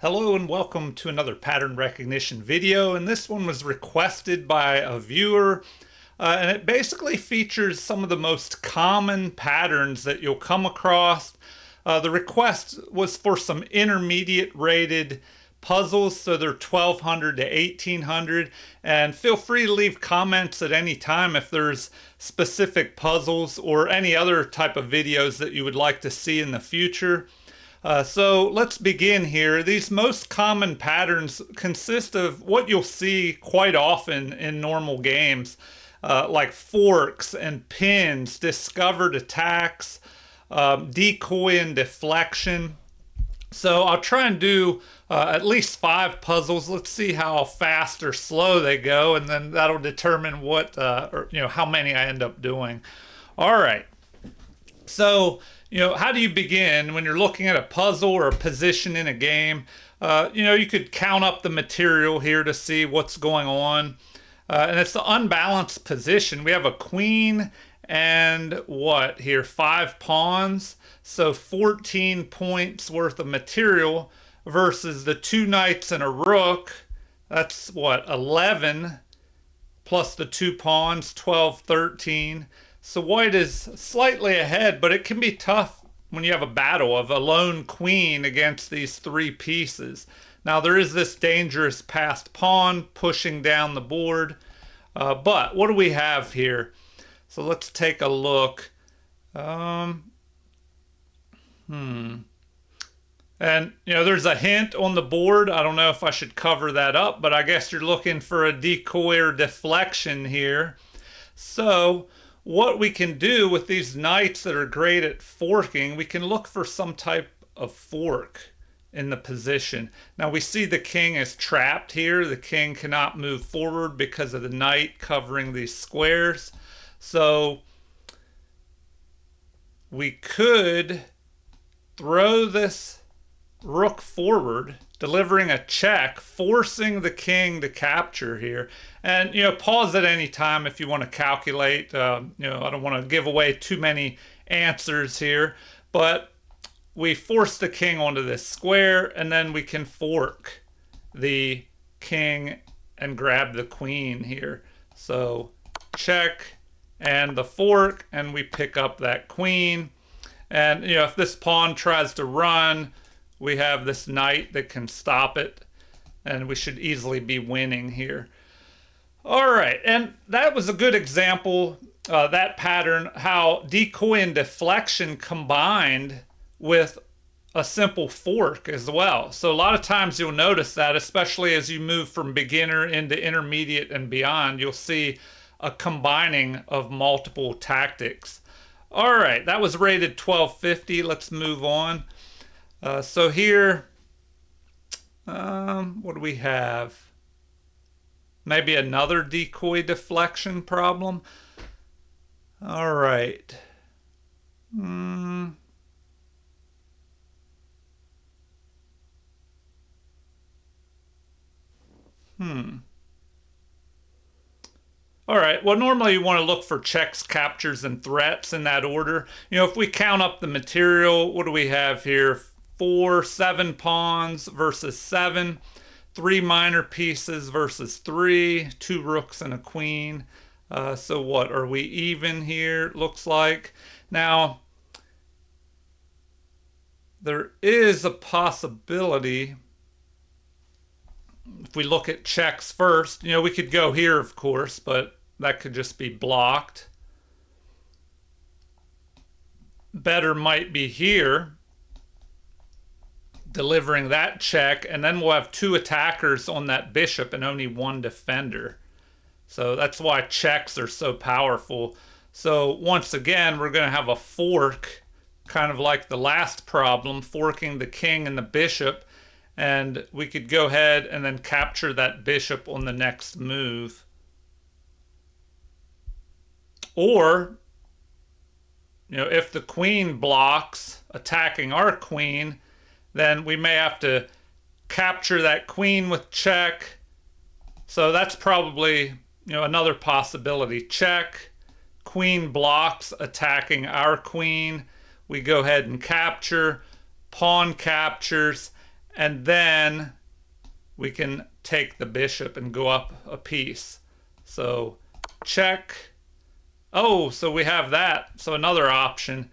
Hello and welcome to another pattern recognition video, and this one was requested by a viewer, and it basically features some of the most common patterns that you'll come across. The request was for some intermediate rated puzzles, so they're 1200 to 1800, and feel free to leave comments at any time if there's specific puzzles or any other type of videos that you would like to see in the future. So let's begin here. These most common patterns consist of what you'll see quite often in normal games, like forks and pins, discovered attacks, decoy and deflection. So I'll try and do at least 5 puzzles. Let's see how fast or slow they go, and then that'll determine what, how many I end up doing. All right. So, how do you begin when you're looking at a puzzle or a position in a game? You could count up the material here to see what's going on. And it's the unbalanced position. We have a queen and what here? 5 pawns. So 14 points worth of material versus the 2 knights and a rook. That's what? 11 plus the 2 pawns, 12, 13. So white is slightly ahead, but it can be tough when you have a battle of a lone queen against these 3 pieces. Now there is this dangerous passed pawn pushing down the board. But what do we have here? So let's take a look. And, there's a hint on the board. I don't know if I should cover that up, but I guess you're looking for a decoy or deflection here. So what we can do with these knights that are great at forking, we can look for some type of fork in the position. Now we see the king is trapped here. The king cannot move forward because of the knight covering these squares. So we could throw this rook forward, delivering a check, forcing the king to capture here. And, pause at any time if you want to calculate. I don't want to give away too many answers here, but we force the king onto this square, and then we can fork the king and grab the queen here. So check and the fork, and we pick up that queen. And, if this pawn tries to run, we have this knight that can stop it, and we should easily be winning here. All right, and that was a good example, that pattern, how decoy and deflection combined with a simple fork as well. So a lot of times you'll notice that, especially as you move from beginner into intermediate and beyond, you'll see a combining of multiple tactics. All right, that was rated 1250. Let's move on. So here, what do we have? Maybe another decoy deflection problem. All right. All right, well, normally you want to look for checks, captures, and threats in that order. If we count up the material, what do we have here? 4, 7 pawns versus 7. 3 minor pieces versus 3, 2 rooks and a queen. So what, are we even here? Looks like. Now, there is a possibility, if we look at checks first, we could go here, of course, but that could just be blocked. Better might be here, delivering that check, and then we'll have 2 attackers on that bishop and only 1 defender. So that's why checks are so powerful. So once again, we're going to have a fork, kind of like the last problem, forking the king and the bishop, and we could go ahead and then capture that bishop on the next move. Or, if the queen blocks attacking our queen, then we may have to capture that queen with check. So that's probably, another possibility. Check, queen blocks attacking our queen. We go ahead and capture, pawn captures, and then we can take the bishop and go up a piece. So check. Oh, so we have that. So another option.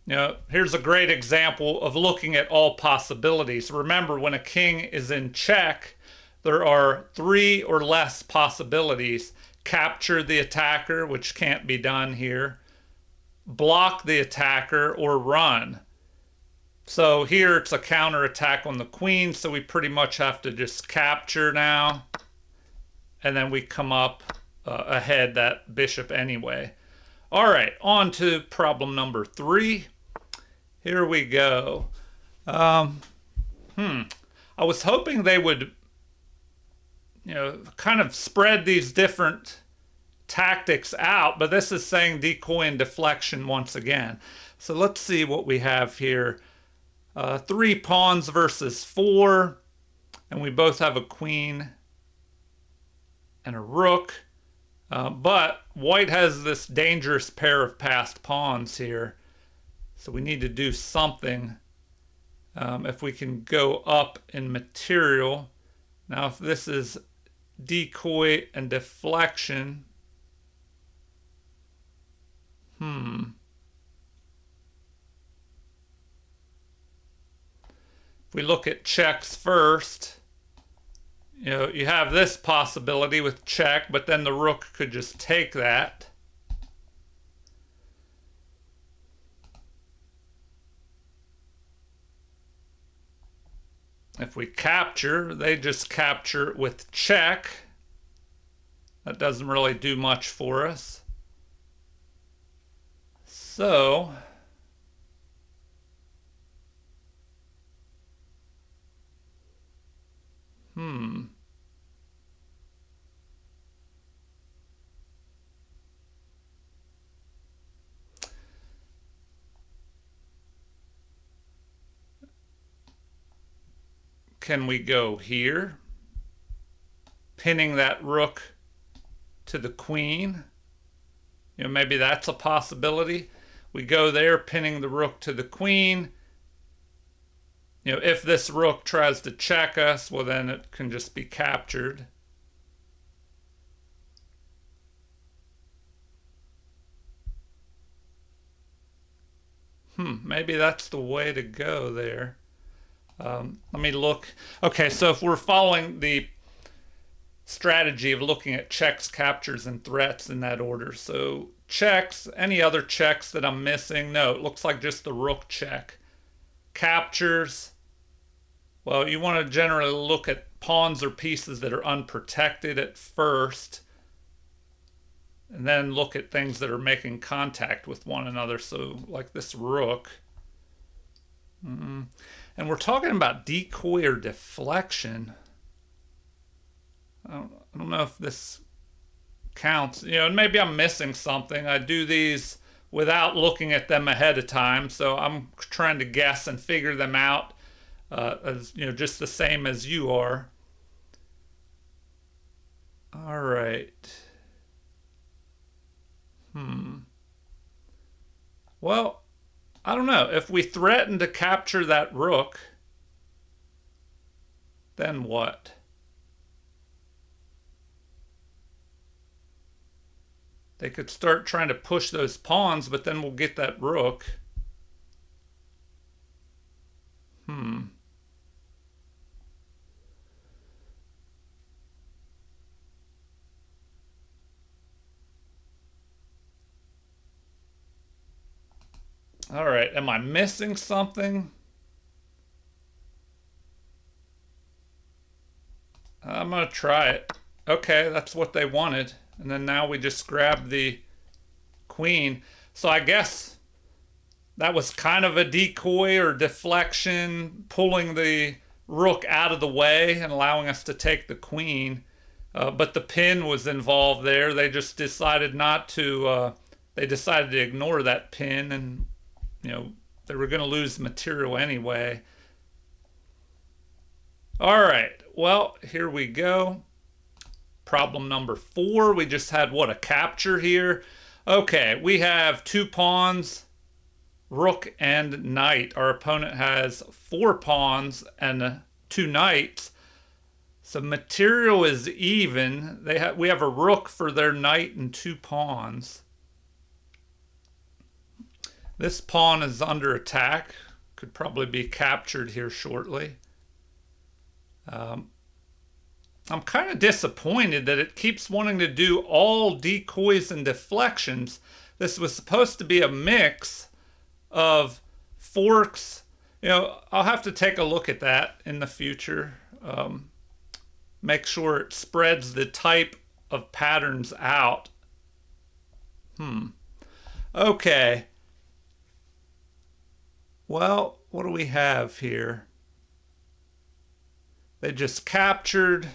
Here's a great example of looking at all possibilities. Remember, when a king is in check, there are 3 or less possibilities. Capture the attacker, which can't be done here. Block the attacker, or run. So here it's a counterattack on the queen, so we pretty much have to just capture now. And then we come up ahead that bishop anyway. All right, on to problem number 3. Here we go. I was hoping they would, kind of spread these different tactics out, but this is saying decoy and deflection once again. So let's see what we have here. 3 pawns versus 4, and we both have a queen and a rook. But white has this dangerous pair of passed pawns here. So we need to do something. If we can go up in material. Now if this is decoy and deflection. If we look at checks first, you have this possibility with check, but then the rook could just take that. If we capture, they just capture with check. That doesn't really do much for us. So, can we go here, pinning that rook to the queen? Maybe that's a possibility. We go there, pinning the rook to the queen. If this rook tries to check us, well, then it can just be captured. Maybe that's the way to go there. Let me look. Okay, so if we're following the strategy of looking at checks, captures, and threats in that order. So checks, any other checks that I'm missing? No, it looks like just the rook check. Captures, well, you want to generally look at pawns or pieces that are unprotected at first, and then look at things that are making contact with one another. So like this rook. And we're talking about decoy or deflection. I don't know if this counts. Maybe I'm missing something. I do these without looking at them ahead of time, so I'm trying to guess and figure them out as just the same as you are. All right. Well, I don't know. If we threaten to capture that rook, then what? They could start trying to push those pawns, but then we'll get that rook. All right, am I missing something? I'm going to try it. Okay, that's what they wanted. And then now we just grab the queen. So I guess that was kind of a decoy or deflection, pulling the rook out of the way and allowing us to take the queen. But the pin was involved there. They just decided not to, they decided to ignore that pin, and they were going to lose material anyway. All right, well, here we go. Problem number 4. We just had, a capture here? Okay, we have 2 pawns rook and knight. Our opponent has 4 pawns and 2 knights. So material is even. We have a rook for their knight and 2 pawns. This pawn is under attack. Could probably be captured here shortly. I'm kind of disappointed that it keeps wanting to do all decoys and deflections. This was supposed to be a mix of forks. You know, I'll have to take a look at that in the future. Make sure it spreads the type of patterns out. Okay. Well, what do we have here? They just captured.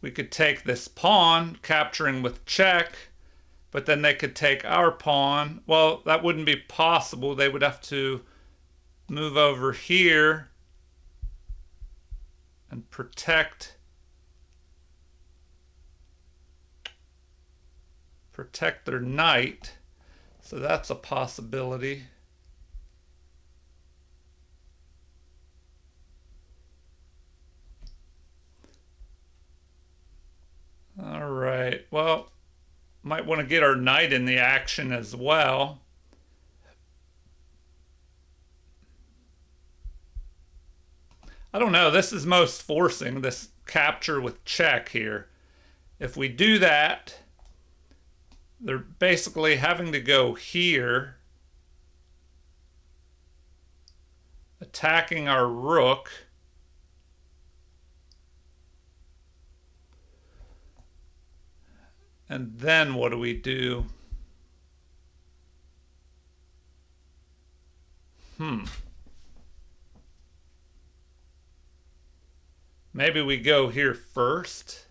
We could take this pawn, capturing with check, but then they could take our pawn. Well, that wouldn't be possible. They would have to move over here and protect their knight. So that's a possibility. All right, well, might want to get our knight in the action as well. I don't know, this is most forcing, this capture with check here. If we do that, they're basically having to go here, attacking our rook. And then what do we do? Maybe we go here first.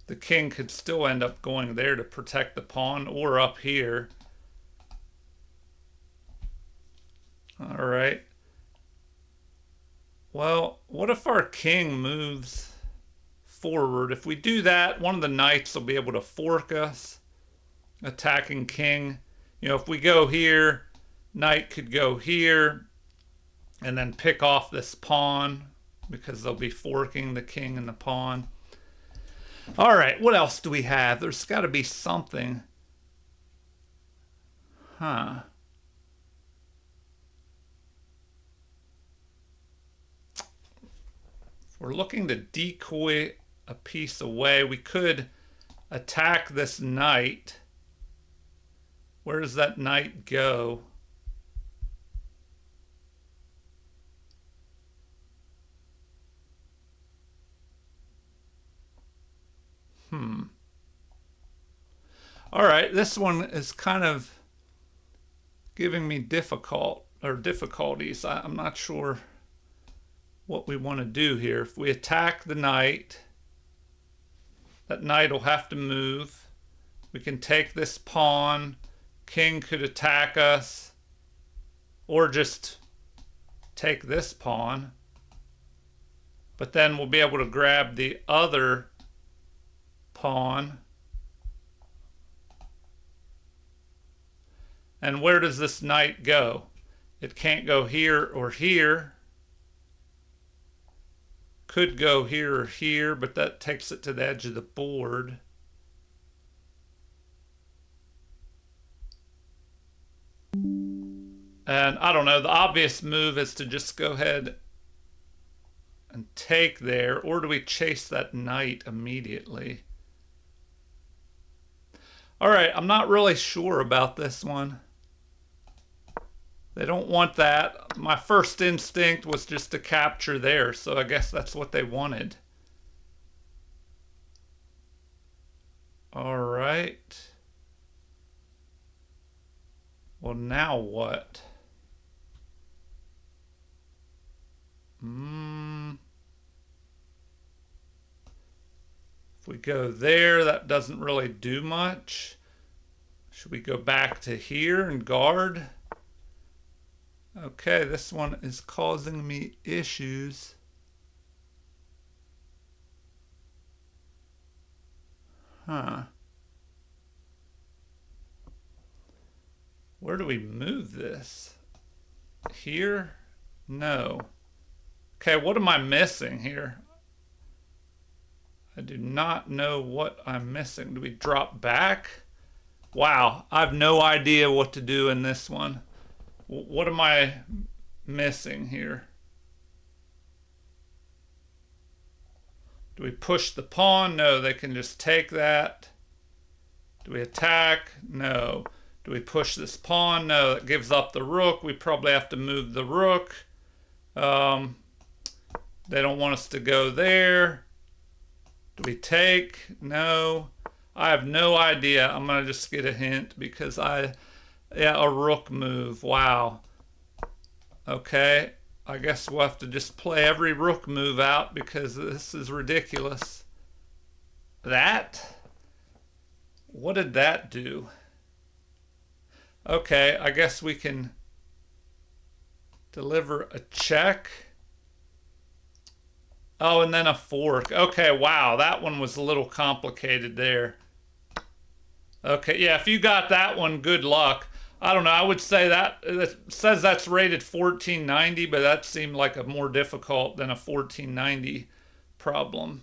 The king could still end up going there to protect the pawn, or up here. All right. Well, what if our king moves forward? If we do that, one of the knights will be able to fork us, attacking king. You know, if we go here, knight could go here and then pick off this pawn because they'll be forking the king and the pawn. All right, what else do we have? There's got to be something. If we're looking to decoy a piece away, we could attack this knight. Where does that knight go? All right, this one is kind of giving me difficulties. I'm not sure what we want to do here. If we attack the knight, that knight will have to move. We can take this pawn. King could attack us, or just take this pawn. But then we'll be able to grab the other pawn. And where does this knight go? It can't go here or here. Could go here or here, but that takes it to the edge of the board. And I don't know, the obvious move is to just go ahead and take there, or do we chase that knight immediately? All right, I'm not really sure about this one. They don't want that. My first instinct was just to capture there, so I guess that's what they wanted. All right. Well, now what? If we go there, that doesn't really do much. Should we go back to here and guard? Okay, this one is causing me issues. Huh. Where do we move this? Here? No. Okay, what am I missing here? I do not know what I'm missing. Do we drop back? Wow, I have no idea what to do in this one. What am I missing here? Do we push the pawn? No, they can just take that. Do we attack? No. Do we push this pawn? No, that gives up the rook. We probably have to move the rook. They don't want us to go there. Do we take? No. I have no idea. I'm going to just get a hint because yeah, a rook move. Wow. Okay. I guess we'll have to just play every rook move out because this is ridiculous. That? What did that do? Okay, I guess we can deliver a check. Oh, and then a fork. Okay, wow, that one was a little complicated there. Okay, yeah, if you got that one, good luck. I don't know, I would say that it says that's rated 1490, but that seemed like a more difficult than a 1490 problem.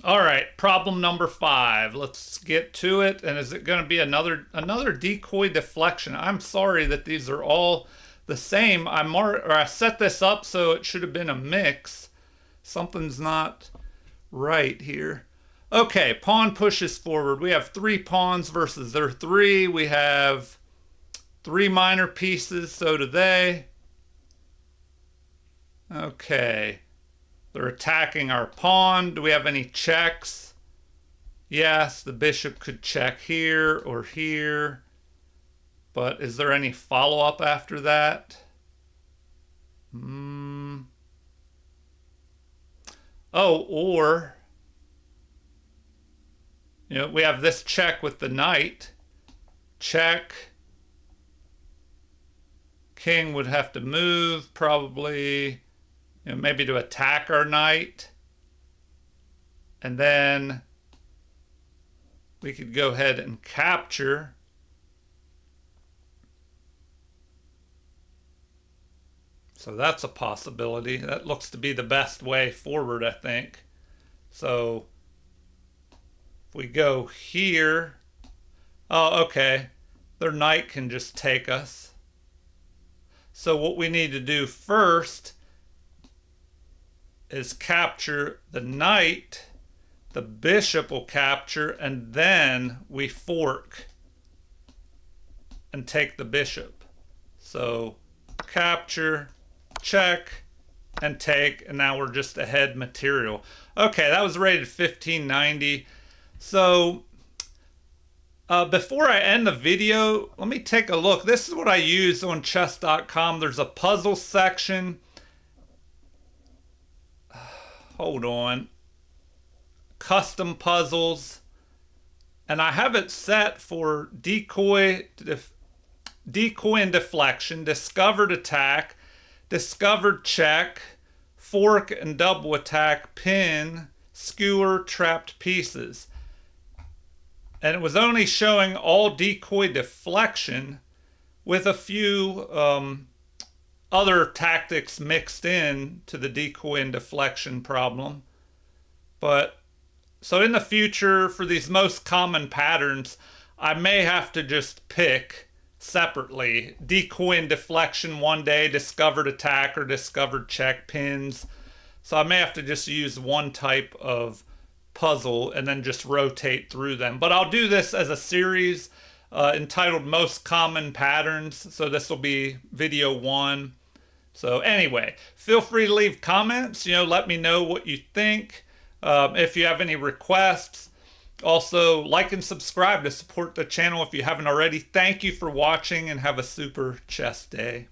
All right, problem number 5. Let's get to it. And is it going to be another decoy deflection? I'm sorry that these are all the same. I set this up so it should have been a mix. Something's not right here. Okay, pawn pushes forward. We have 3 pawns versus their 3. We have 3 minor pieces, so do they. Okay. They're attacking our pawn. Do we have any checks? Yes, the bishop could check here or here. But is there any follow-up after that? Oh, or, we have this check with the knight. Check. King would have to move, probably. Maybe to attack our knight. And then we could go ahead and capture. So that's a possibility. That looks to be the best way forward, I think. So if we go here. Oh, okay. Their knight can just take us. So what we need to do first is capture the knight, the bishop will capture, and then we fork and take the bishop. So capture, check, and take, and now we're just ahead material. Okay, that was rated 1590. So before I end the video, let me take a look. This is what I use on chess.com. There's a puzzle section. Hold on. Custom puzzles. And I have it set for decoy and deflection, discovered attack, discovered check, fork and double attack, pin, skewer, trapped pieces. And it was only showing all decoy deflection with a few other tactics mixed in to the decoy and deflection problem. But so in the future, for these most common patterns, I may have to just pick separately decoy and deflection one day, discovered attack or discovered check pins. So I may have to just use one type of puzzle and then just rotate through them. But I'll do this as a series entitled Most Common Patterns. So this will be video 1. So anyway, feel free to leave comments. Let me know what you think. If you have any requests. Also, like and subscribe to support the channel if you haven't already. Thank you for watching and have a super chess day.